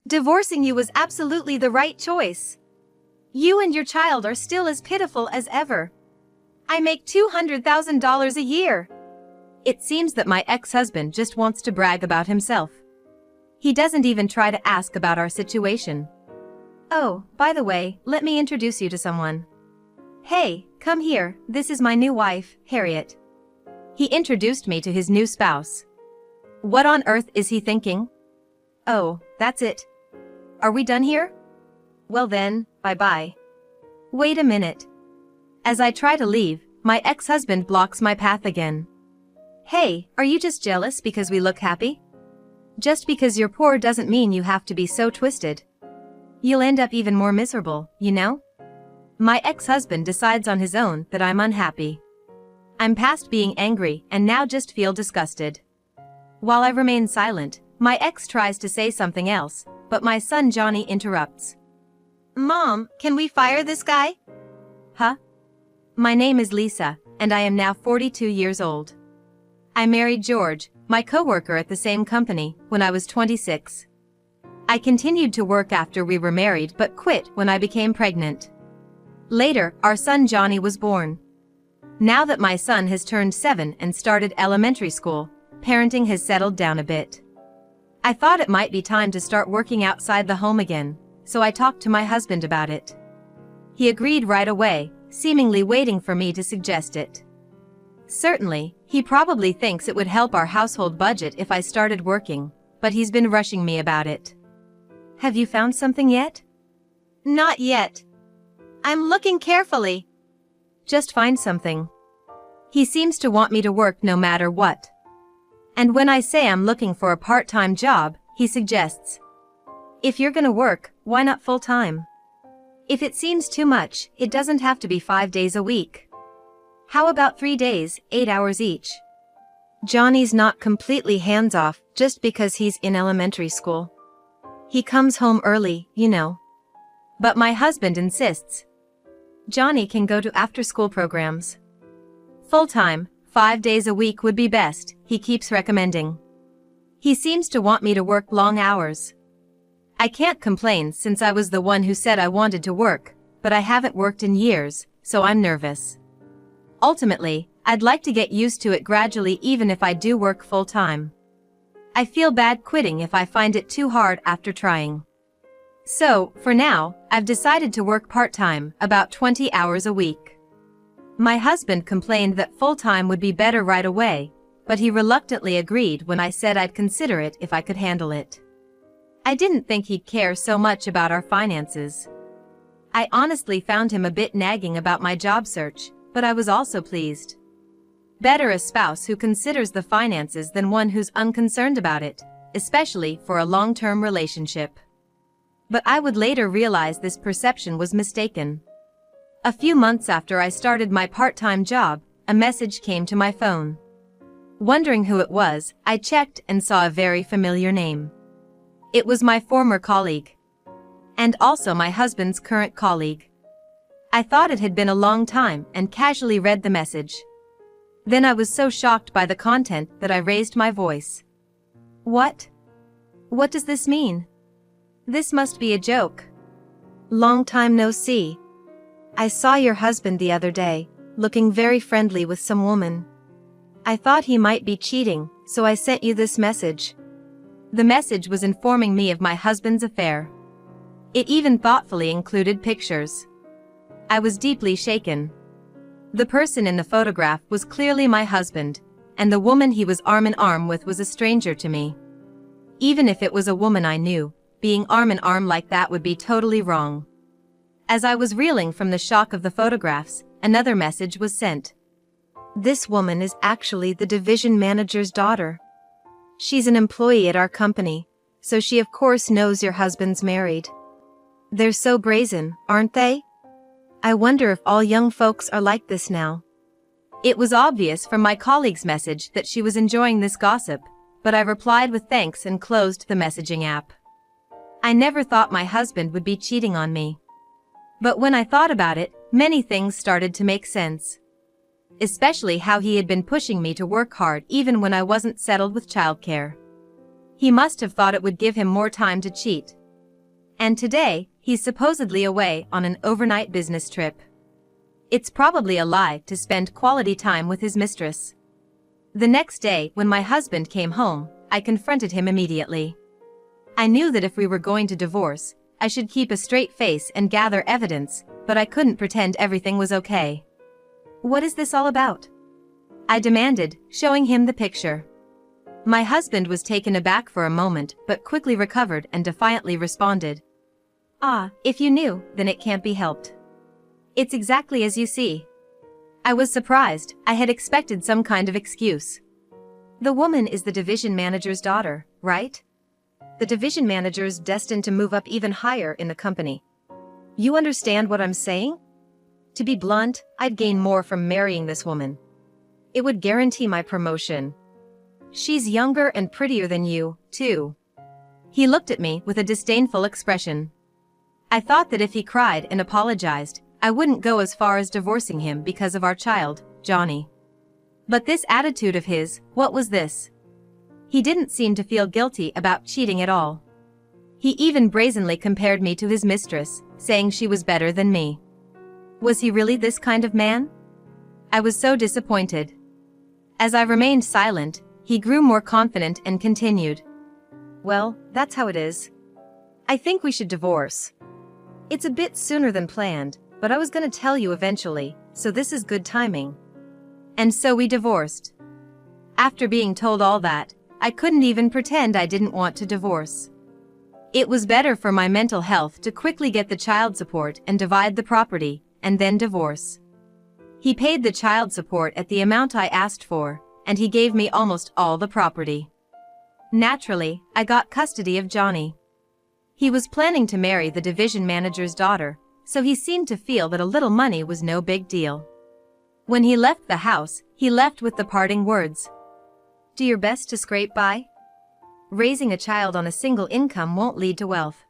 Divorcing you was absolutely the right choice. You and your child are still as pitiful as ever. I make $200,000 a year. It seems that my ex-husband just wants to brag about himself. He doesn't even try to ask about our situation. Oh, by the way, let me introduce you to someone. Hey, come here, this is my new wife, Harriet. He introduced me to his new spouse. What on earth is he thinking? Oh, that's it. Are we done here? Well then, bye-bye. Wait a minute. As I try to leave, my ex-husband blocks my path again. Hey, are you just jealous because we look happy? Just because you're poor doesn't mean you have to be so twisted. You'll end up even more miserable, you know? My ex-husband decides on his own that I'm unhappy. I'm past being angry and now just feel disgusted. While I remain silent, my ex tries to say something else, but my son Johnny interrupts. Mom, can we fire this guy? Huh? My name is Lisa, and I am now 42 years old. I married George, my coworker at the same company, when I was 26. I continued to work after we were married but quit when I became pregnant. Later, our son Johnny was born. Now that my son has turned 7 and started elementary school, parenting has settled down a bit. I thought it might be time to start working outside the home again, so I talked to my husband about it. He agreed right away, seemingly waiting for me to suggest it. Certainly, he probably thinks it would help our household budget if I started working, but he's been rushing me about it. Have you found something yet? Not yet. I'm looking carefully. Just find something. He seems to want me to work no matter what. And when I say I'm looking for a part-time job, he suggests, if you're gonna work, why not full-time? If it seems too much, it doesn't have to be 5 days a week. How about 3 days, 8 hours each? Johnny's not completely hands-off just because he's in elementary school. He comes home early, you know. But my husband insists. Johnny can go to after-school programs. Full-time, 5 days a week would be best, he keeps recommending. He seems to want me to work long hours. I can't complain since I was the one who said I wanted to work, but I haven't worked in years, so I'm nervous. Ultimately, I'd like to get used to it gradually even if I do work full-time. I feel bad quitting if I find it too hard after trying. So, for now, I've decided to work part-time, about 20 hours a week. My husband complained that full-time would be better right away, but he reluctantly agreed when I said I'd consider it if I could handle it. I didn't think he'd care so much about our finances. I honestly found him a bit nagging about my job search, but I was also pleased. Better a spouse who considers the finances than one who's unconcerned about it, especially for a long-term relationship. But I would later realize this perception was mistaken. A few months after I started my part-time job, a message came to my phone. Wondering who it was, I checked and saw a very familiar name. It was my former colleague. And also my husband's current colleague. I thought it had been a long time and casually read the message. Then I was so shocked by the content that I raised my voice. What? What does this mean? This must be a joke. Long time no see. I saw your husband the other day, looking very friendly with some woman. I thought he might be cheating, so I sent you this message. The message was informing me of my husband's affair. It even thoughtfully included pictures. I was deeply shaken. The person in the photograph was clearly my husband, and the woman he was arm in arm with was a stranger to me. Even if it was a woman I knew, being arm in arm like that would be totally wrong. As I was reeling from the shock of the photographs, another message was sent. This woman is actually the division manager's daughter. She's an employee at our company, so she of course knows your husband's married. They're so brazen, aren't they? I wonder if all young folks are like this now. It was obvious from my colleague's message that she was enjoying this gossip, but I replied with thanks and closed the messaging app. I never thought my husband would be cheating on me. But when I thought about it, many things started to make sense. Especially how he had been pushing me to work hard even when I wasn't settled with childcare. He must have thought it would give him more time to cheat, And today, he's supposedly away on an overnight business trip. It's probably a lie to spend quality time with his mistress. The next day, when my husband came home, I confronted him immediately. I knew that if we were going to divorce, I should keep a straight face and gather evidence, but I couldn't pretend everything was okay. "What is this all about?" I demanded, showing him the picture. My husband was taken aback for a moment but quickly recovered and defiantly responded, "Ah, if you knew, then it can't be helped. It's exactly as you see." I was surprised. I had expected some kind of excuse. "The woman is the division manager's daughter, right? The division manager's destined to move up even higher in the company. You understand what I'm saying? To be blunt, I'd gain more from marrying this woman. It would guarantee my promotion. She's younger and prettier than you, too." He looked at me with a disdainful expression. I thought that if he cried and apologized, I wouldn't go as far as divorcing him because of our child, Johnny. But this attitude of his, what was this? He didn't seem to feel guilty about cheating at all. He even brazenly compared me to his mistress, saying she was better than me. Was he really this kind of man? I was so disappointed. As I remained silent, he grew more confident and continued, "Well, that's how it is. I think we should divorce. It's a bit sooner than planned, but I was gonna tell you eventually, so this is good timing." And so we divorced. After being told all that, I couldn't even pretend I didn't want to divorce. It was better for my mental health to quickly get the child support and divide the property, and then divorce. He paid the child support at the amount I asked for, and he gave me almost all the property. Naturally, I got custody of Johnny. He was planning to marry the division manager's daughter, so he seemed to feel that a little money was no big deal. When he left the house, he left with the parting words, "Do your best to scrape by. Raising a child on a single income won't lead to wealth.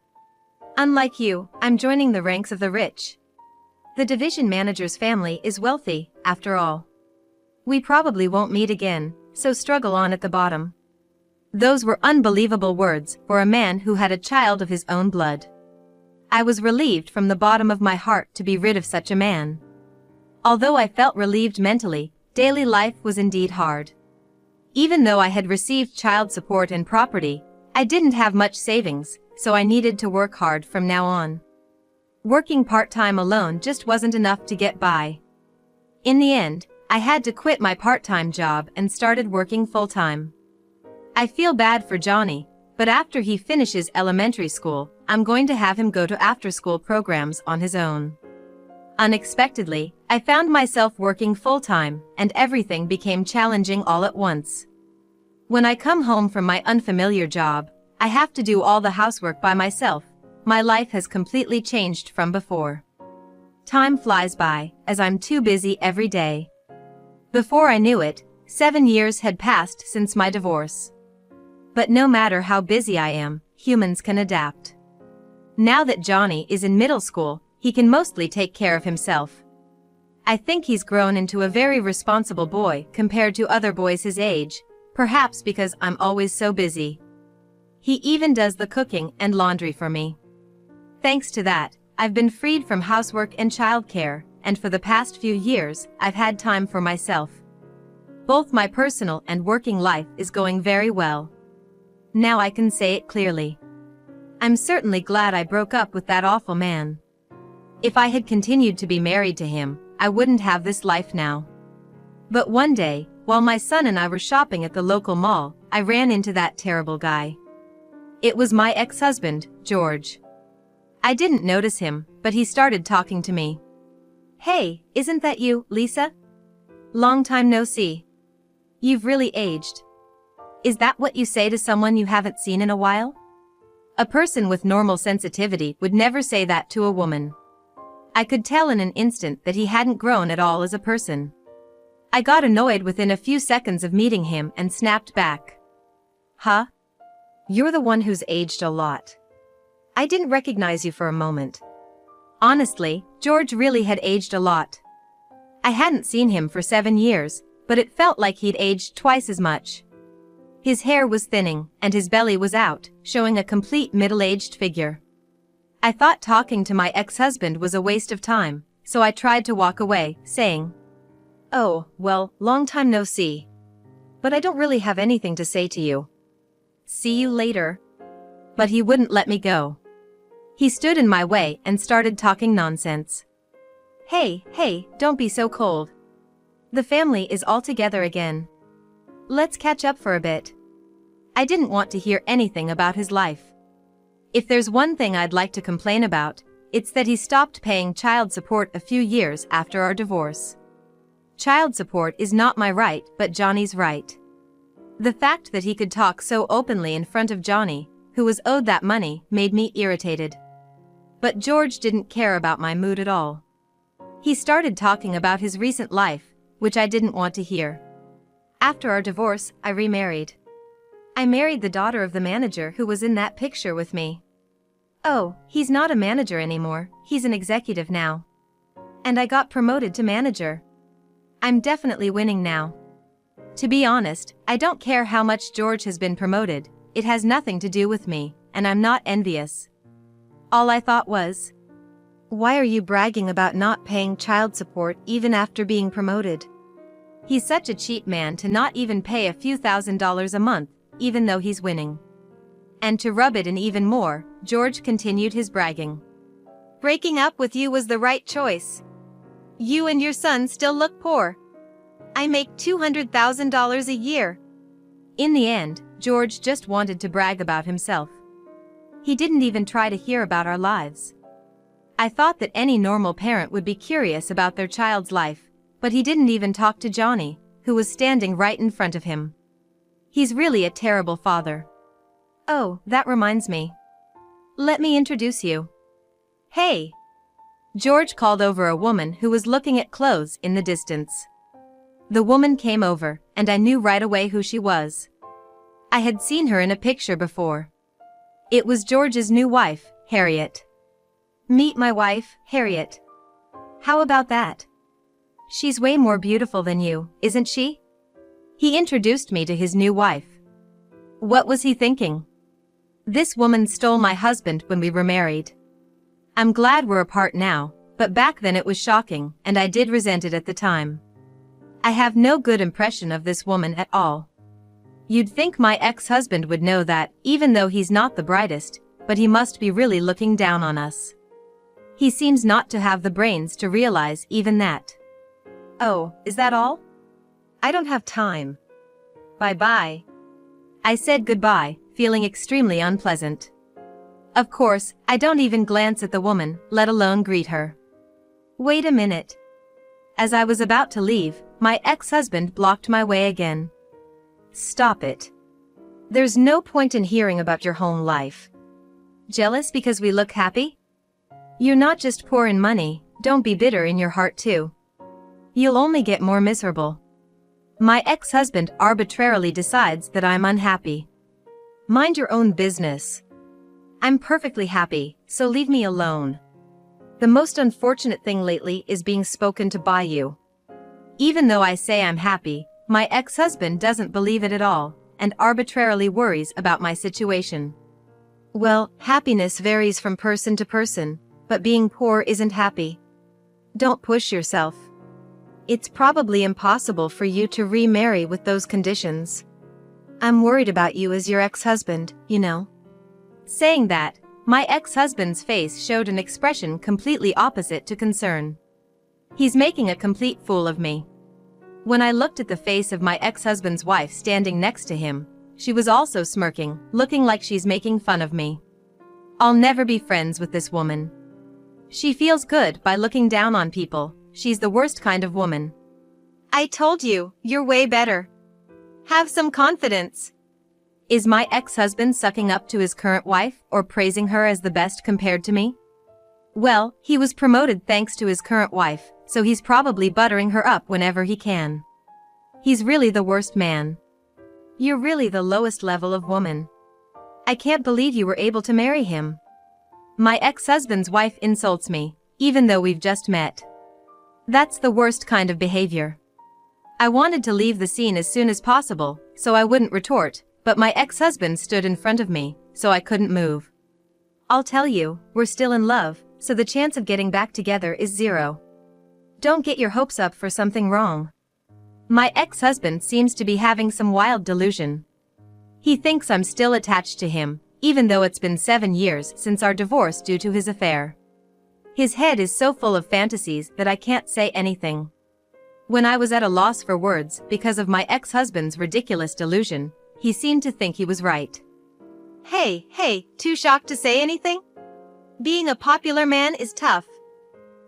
Unlike you, I'm joining the ranks of the rich. The division manager's family is wealthy, after all. We probably won't meet again, so struggle on at the bottom." Those were unbelievable words for a man who had a child of his own blood. I was relieved from the bottom of my heart to be rid of such a man. Although I felt relieved mentally, daily life was indeed hard. Even though I had received child support and property, I didn't have much savings, so I needed to work hard from now on. Working part-time alone just wasn't enough to get by. In the end, I had to quit my part-time job and started working full-time. I feel bad for Johnny, but after he finishes elementary school, I'm going to have him go to after-school programs on his own. Unexpectedly, I found myself working full-time, and everything became challenging all at once. When I come home from my unfamiliar job, I have to do all the housework by myself. My life has completely changed from before. Time flies by, as I'm too busy every day. Before I knew it, 7 years had passed since my divorce. But no matter how busy I am, humans can adapt. Now that Johnny is in middle school, he can mostly take care of himself. I think he's grown into a very responsible boy compared to other boys his age, perhaps because I'm always so busy. He even does the cooking and laundry for me. Thanks to that, I've been freed from housework and childcare, and for the past few years, I've had time for myself. Both my personal and working life is going very well. Now I can say it clearly. I'm certainly glad I broke up with that awful man. If I had continued to be married to him, I wouldn't have this life now. But one day, while my son and I were shopping at the local mall, I ran into that terrible guy. It was my ex-husband, George. I didn't notice him, but he started talking to me. "Hey, isn't that you, Lisa? Long time no see. You've really aged." Is that what you say to someone you haven't seen in a while? A person with normal sensitivity would never say that to a woman. I could tell in an instant that he hadn't grown at all as a person. I got annoyed within a few seconds of meeting him and snapped back. "Huh? You're the one who's aged a lot. I didn't recognize you for a moment." Honestly, George really had aged a lot. I hadn't seen him for 7 years, but it felt like he'd aged twice as much. His hair was thinning, and his belly was out, showing a complete middle-aged figure. I thought talking to my ex-husband was a waste of time, so I tried to walk away, saying, "Oh, well, long time no see. But I don't really have anything to say to you. See you later." But he wouldn't let me go. He stood in my way and started talking nonsense. Hey, don't be so cold. The family is all together again. Let's catch up for a bit." I didn't want to hear anything about his life. If there's one thing I'd like to complain about, it's that he stopped paying child support a few years after our divorce. Child support is not my right, but Johnny's right. The fact that he could talk so openly in front of Johnny, who was owed that money, made me irritated. But George didn't care about my mood at all. He started talking about his recent life, which I didn't want to hear. After our divorce, I remarried. I married the daughter of the manager who was in that picture with me. Oh, he's not a manager anymore, he's an executive now. And I got promoted to manager. I'm definitely winning now. To be honest, I don't care how much George has been promoted, it has nothing to do with me, and I'm not envious. All I thought was, why are you bragging about not paying child support even after being promoted? He's such a cheap man to not even pay a few $1,000s a month, even though he's winning. And to rub it in even more, George continued his bragging. Breaking up with you was the right choice. You and your son still look poor. I make $200,000 a year. In the end, George just wanted to brag about himself. He didn't even try to hear about our lives. I thought that any normal parent would be curious about their child's life, but he didn't even talk to Johnny, who was standing right in front of him. He's really a terrible father. Oh, that reminds me. Let me introduce you. Hey! George called over a woman who was looking at clothes in the distance. The woman came over, and I knew right away who she was. I had seen her in a picture before. It was George's new wife, Harriet. Meet my wife, Harriet. How about that? She's way more beautiful than you, isn't she? He introduced me to his new wife. What was he thinking? This woman stole my husband when we were married. I'm glad we're apart now, but back then it was shocking, and I did resent it at the time. I have no good impression of this woman at all. You'd think my ex-husband would know that, even though he's not the brightest, but he must be really looking down on us. He seems not to have the brains to realize even that. Oh, is that all? I don't have time. Bye-bye. I said goodbye, feeling extremely unpleasant. Of course, I don't even glance at the woman, let alone greet her. Wait a minute. As I was about to leave, my ex-husband blocked my way again. Stop it. There's no point in hearing about your home life. Jealous because we look happy? You're not just poor in money, don't be bitter in your heart too. You'll only get more miserable. My ex-husband arbitrarily decides that I'm unhappy. Mind your own business. I'm perfectly happy, so leave me alone. The most unfortunate thing lately is being spoken to by you. Even though I say I'm happy, my ex-husband doesn't believe it at all, and arbitrarily worries about my situation. Well, happiness varies from person to person, but being poor isn't happy. Don't push yourself. It's probably impossible for you to remarry with those conditions. I'm worried about you as your ex-husband, you know. Saying that, my ex-husband's face showed an expression completely opposite to concern. He's making a complete fool of me. When I looked at the face of my ex-husband's wife standing next to him, she was also smirking, looking like she's making fun of me. I'll never be friends with this woman. She feels good by looking down on people. She's the worst kind of woman. I told you, you're way better. Have some confidence. Is my ex-husband sucking up to his current wife or praising her as the best compared to me? Well, he was promoted thanks to his current wife, so he's probably buttering her up whenever he can. He's really the worst man. You're really the lowest level of woman. I can't believe you were able to marry him. My ex-husband's wife insults me, even though we've just met. That's the worst kind of behavior. I wanted to leave the scene as soon as possible, so I wouldn't retort, but my ex-husband stood in front of me, so I couldn't move. I'll tell you, we're still in love, so the chance of getting back together is 0. Don't get your hopes up for something wrong. My ex-husband seems to be having some wild delusion. He thinks I'm still attached to him, even though it's been 7 years since our divorce due to his affair. His head is so full of fantasies that I can't say anything. When I was at a loss for words because of my ex-husband's ridiculous delusion, he seemed to think he was right. Hey, too shocked to say anything? Being a popular man is tough.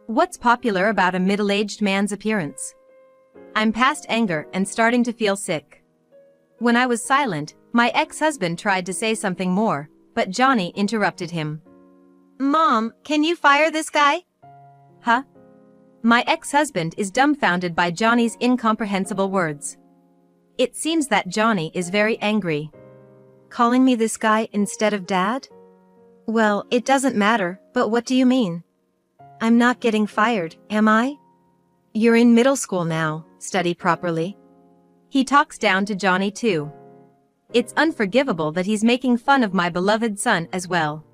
What's popular about a middle-aged man's appearance? I'm past anger and starting to feel sick. When I was silent, my ex-husband tried to say something more, but Johnny interrupted him. Mom, can you fire this guy? Huh? My ex-husband is dumbfounded by Johnny's incomprehensible words. It seems that Johnny is very angry. Calling me this guy instead of Dad? Well, it doesn't matter, but what do you mean? I'm not getting fired, am I? You're in middle school now, study properly. He talks down to Johnny too. It's unforgivable that he's making fun of my beloved son as well.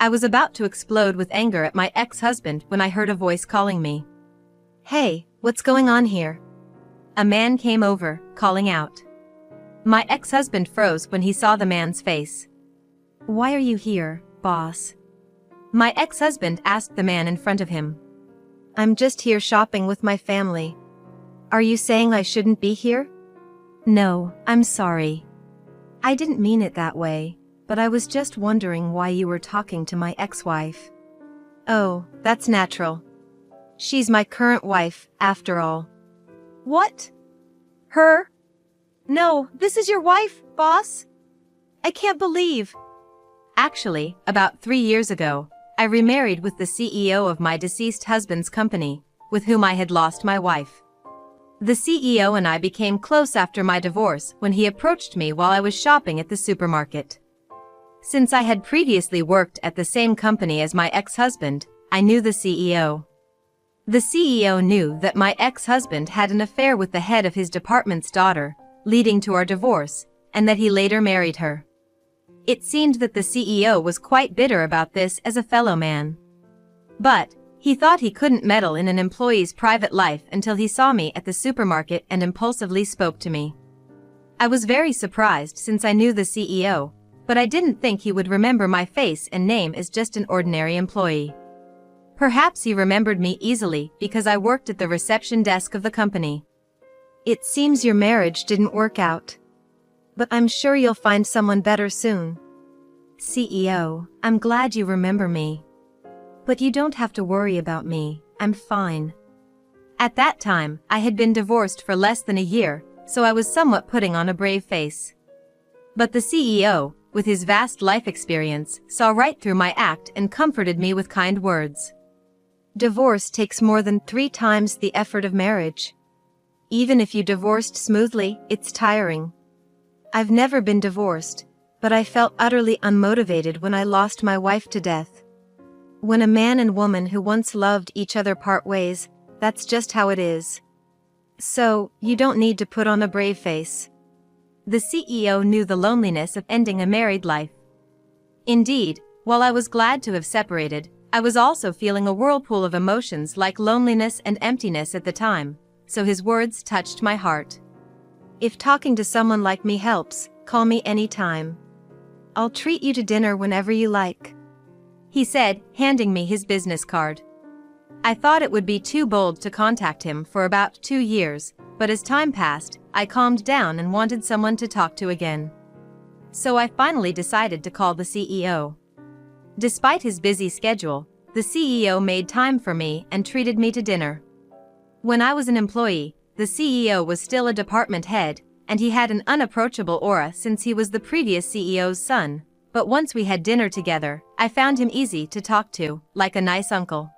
I was about to explode with anger at my ex-husband when I heard a voice calling me. Hey, what's going on here? A man came over, calling out. My ex-husband froze when he saw the man's face. Why are you here, boss? My ex-husband asked the man in front of him. I'm just here shopping with my family. Are you saying I shouldn't be here? No, I'm sorry. I didn't mean it that way, but I was just wondering why you were talking to my ex-wife. Oh, that's natural. She's my current wife, after all. What? Her? No, this is your wife, boss? I can't believe. Actually, about 3 years ago, I remarried with the CEO of my deceased husband's company, with whom I had lost my wife. The CEO and I became close after my divorce when he approached me while I was shopping at the supermarket. Since I had previously worked at the same company as my ex-husband, I knew the CEO. The CEO knew that my ex-husband had an affair with the head of his department's daughter, leading to our divorce, and that he later married her. It seemed that the CEO was quite bitter about this as a fellow man. But he thought he couldn't meddle in an employee's private life until he saw me at the supermarket and impulsively spoke to me. I was very surprised since I knew the CEO, but I didn't think he would remember my face and name as just an ordinary employee. Perhaps he remembered me easily because I worked at the reception desk of the company. It seems your marriage didn't work out. But I'm sure you'll find someone better soon. CEO, I'm glad you remember me. But you don't have to worry about me, I'm fine. At that time, I had been divorced for less than a year, so I was somewhat putting on a brave face. But the CEO, with his vast life experience, saw right through my act and comforted me with kind words. Divorce takes more than 3 times the effort of marriage. Even if you divorced smoothly, it's tiring. I've never been divorced, but I felt utterly unmotivated when I lost my wife to death. When a man and woman who once loved each other part ways, that's just how it is. So, you don't need to put on a brave face. The CEO knew the loneliness of ending a married life. Indeed, while I was glad to have separated, I was also feeling a whirlpool of emotions like loneliness and emptiness at the time, so his words touched my heart. If talking to someone like me helps, call me anytime. I'll treat you to dinner whenever you like. He said, handing me his business card. I thought it would be too bold to contact him for about 2 years, but as time passed, I calmed down and wanted someone to talk to again. So I finally decided to call the CEO. Despite his busy schedule, the CEO made time for me and treated me to dinner. When I was an employee, the CEO was still a department head, and he had an unapproachable aura since he was the previous CEO's son, but once we had dinner together, I found him easy to talk to, like a nice uncle.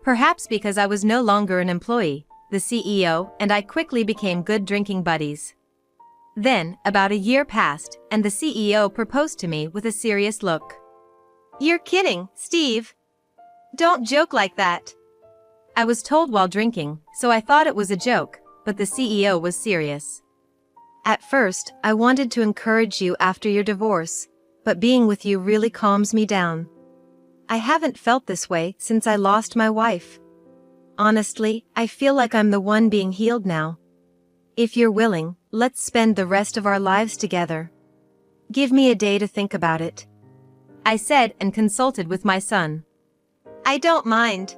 Perhaps because I was no longer an employee, the CEO and I quickly became good drinking buddies. Then, about a year passed, and the CEO proposed to me with a serious look. You're kidding, Steve. Don't joke like that. I was told while drinking, so I thought it was a joke, but the CEO was serious. At first, I wanted to encourage you after your divorce, but being with you really calms me down. I haven't felt this way since I lost my wife. Honestly, I feel like I'm the one being healed now. If you're willing, let's spend the rest of our lives together. Give me a day to think about it," I said and consulted with my son. "I don't mind.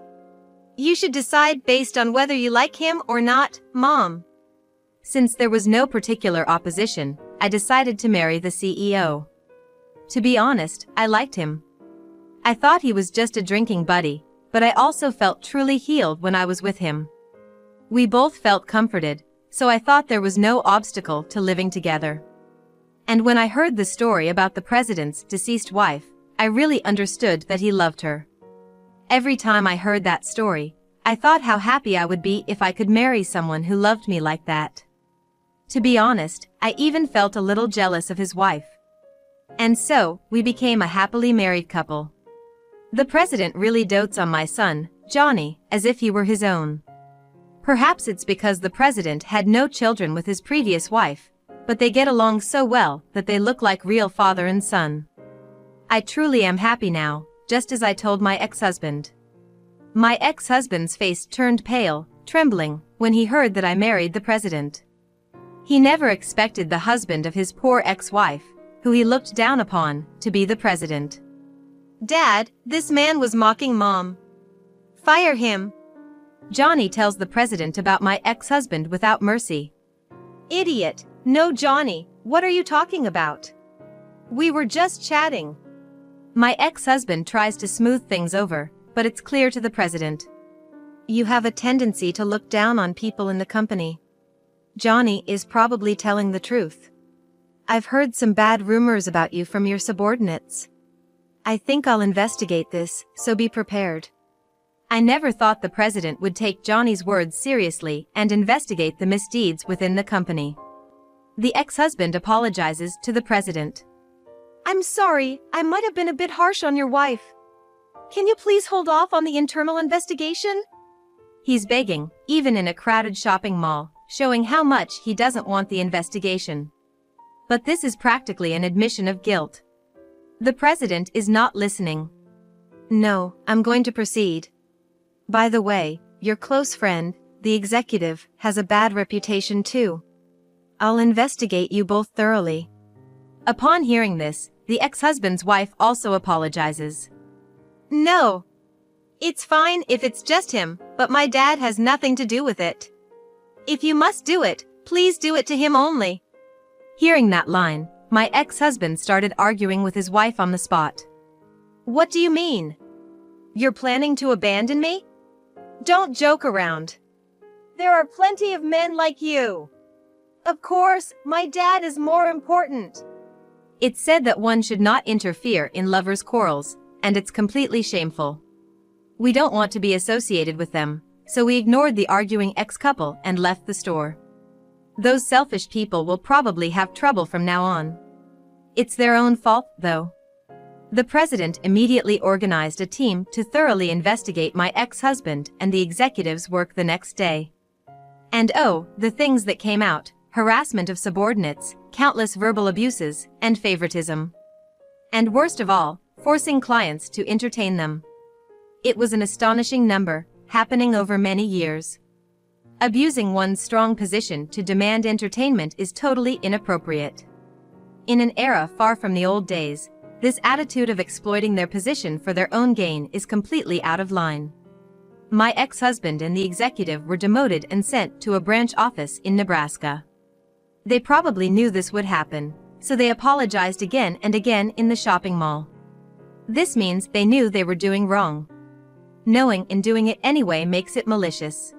You should decide based on whether you like him or not, Mom." Since there was no particular opposition, I decided to marry the CEO. To be honest, I liked him. I thought he was just a drinking buddy, but I also felt truly healed when I was with him. We both felt comforted, so I thought there was no obstacle to living together. And when I heard the story about the president's deceased wife, I really understood that he loved her. Every time I heard that story, I thought how happy I would be if I could marry someone who loved me like that. To be honest, I even felt a little jealous of his wife. And so, we became a happily married couple. The president really dotes on my son, Johnny, as if he were his own. Perhaps it's because the president had no children with his previous wife, but they get along so well that they look like real father and son. I truly am happy now, just as I told my ex-husband. My ex-husband's face turned pale, trembling, when he heard that I married the president. He never expected the husband of his poor ex-wife, who he looked down upon, to be the president. "Dad, this man was mocking Mom. Fire him," Johnny tells the president about my ex-husband without mercy. "Idiot, no Johnny, what are you talking about? We were just chatting." My ex-husband tries to smooth things over, but it's clear to the president. "You have a tendency to look down on people in the company. Johnny is probably telling the truth. I've heard some bad rumors about you from your subordinates. I think I'll investigate this, so be prepared." I never thought the president would take Johnny's words seriously and investigate the misdeeds within the company. The ex-husband apologizes to the president. "I'm sorry, I might have been a bit harsh on your wife. Can you please hold off on the internal investigation?" He's begging, even in a crowded shopping mall, showing how much he doesn't want the investigation. But this is practically an admission of guilt. The president is not listening. "No, I'm going to proceed. By the way, your close friend, the executive, has a bad reputation too. I'll investigate you both thoroughly." Upon hearing this, the ex-husband's wife also apologizes. "No. It's fine if it's just him, but my dad has nothing to do with it. If you must do it, please do it to him only." Hearing that line, my ex-husband started arguing with his wife on the spot. "What do you mean? You're planning to abandon me? Don't joke around. There are plenty of men like you. Of course, my dad is more important." It's said that one should not interfere in lovers' quarrels, and it's completely shameful. We don't want to be associated with them, so we ignored the arguing ex-couple and left the store. Those selfish people will probably have trouble from now on. It's their own fault, though. The president immediately organized a team to thoroughly investigate my ex-husband and the executive's work the next day. And oh, the things that came out: harassment of subordinates, countless verbal abuses, and favoritism. And worst of all, forcing clients to entertain them. It was an astonishing number, happening over many years. Abusing one's strong position to demand entertainment is totally inappropriate. In an era far from the old days, this attitude of exploiting their position for their own gain is completely out of line. My ex-husband and the executive were demoted and sent to a branch office in Nebraska. They probably knew this would happen, so they apologized again and again in the shopping mall. This means they knew they were doing wrong. Knowing and doing it anyway makes it malicious.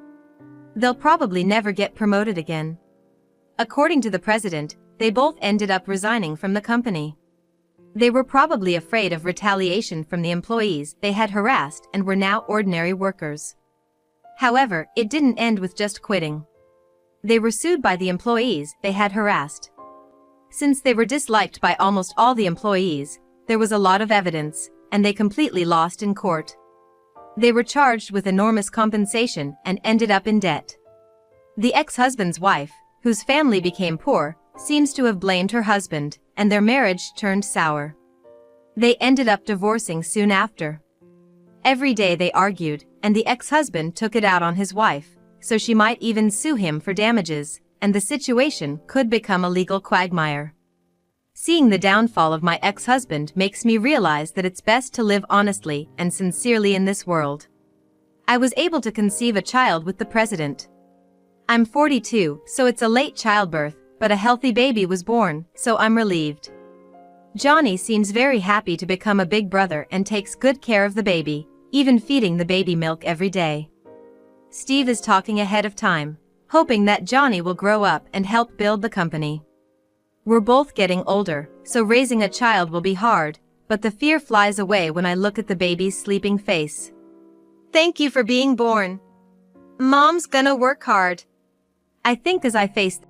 They'll probably never get promoted again. According to the president, they both ended up resigning from the company. They were probably afraid of retaliation from the employees they had harassed and were now ordinary workers. However, it didn't end with just quitting. They were sued by the employees they had harassed. Since they were disliked by almost all the employees, there was a lot of evidence, and they completely lost in court. They were charged with enormous compensation and ended up in debt. The ex-husband's wife, whose family became poor, seems to have blamed her husband, and their marriage turned sour. They ended up divorcing soon after. Every day they argued, and the ex-husband took it out on his wife, so she might even sue him for damages, and the situation could become a legal quagmire. Seeing the downfall of my ex-husband makes me realize that it's best to live honestly and sincerely in this world. I was able to conceive a child with the president. I'm 42, so it's a late childbirth, but a healthy baby was born, so I'm relieved. Johnny seems very happy to become a big brother and takes good care of the baby, even feeding the baby milk every day. Steve is talking ahead of time, hoping that Johnny will grow up and help build the company. We're both getting older, so raising a child will be hard, but the fear flies away when I look at the baby's sleeping face. Thank you for being born. Mom's gonna work hard. I think as I face